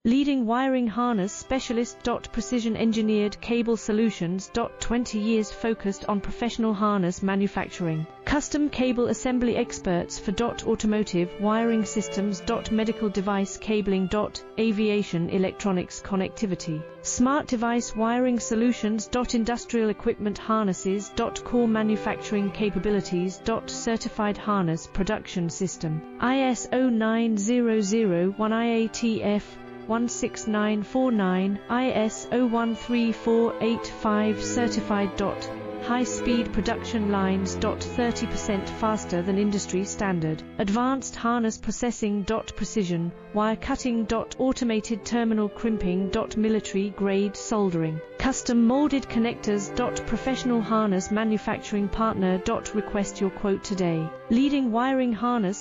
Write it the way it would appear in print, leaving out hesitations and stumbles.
Leading wiring harness specialist. Precision engineered cable solutions. 20 years focused on professional harness manufacturing. Custom cable assembly experts for automotive wiring systems. Medical device cabling. Aviation electronics connectivity. Smart device wiring solutions. Industrial equipment harnesses. Core manufacturing capabilities. Certified harness production system. ISO 9001 IATF 16949, ISO 13485 certified. High-speed production lines. 30% faster than industry standard. Advanced harness processing. Precision wire cutting. Automated terminal crimping. Military-grade soldering. Custom molded connectors. Professional harness manufacturing partner. Request your quote today. Leading wiring harness